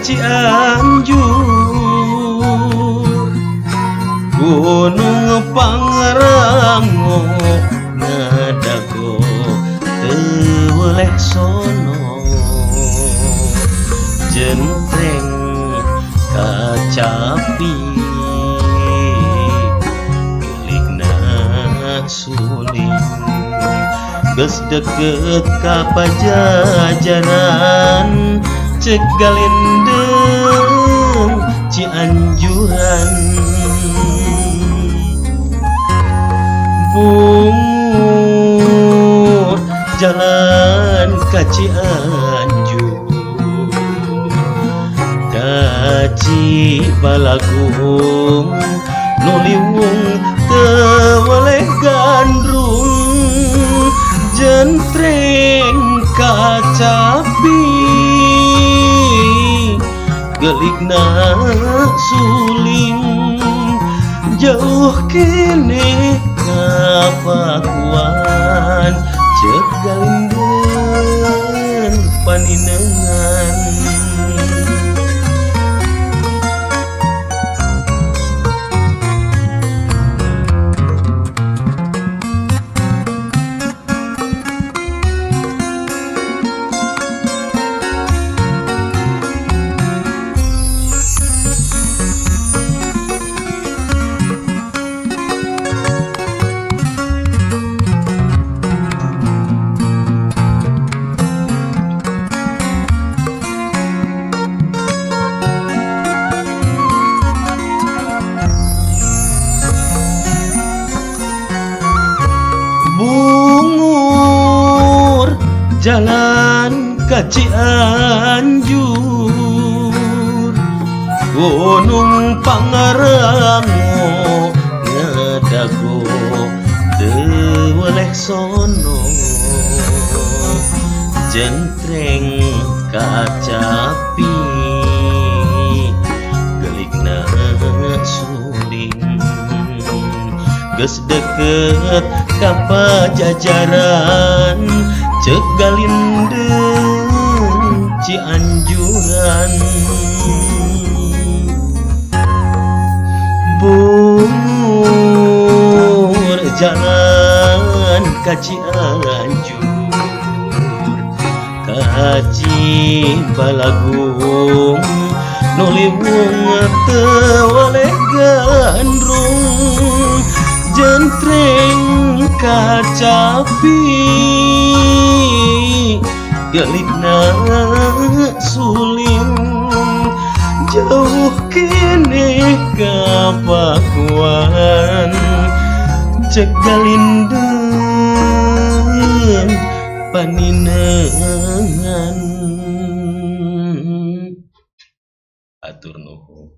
Cianjur, Gunung Pangrango ngadago teu weleh sono, jentreng kacapi geligna suling, geus deket ka Pajajaran, cegal indeng Cianjuran. Bungur jalan ka Cianjur, ka Cibalagung nuliwung teu weleh gandrung, jentreng kacapi geligna suling, jauh kene kapakuan cegal indeng paninengan. Bungur jalan ka Cianjur, Gunung Pangrango ngadago teu weleh sono, jentreng kacapi geligna suling, geus deket ka Pajajaran, cegal indeng Cianjuran. Bungur jalan ka Cianjur, ka Cibalagung nuliwung teu weleh gandrung, jentreng kacapi geligna suling, jauh kene kapakuan cegal indeng paninengan. Atur nuhun.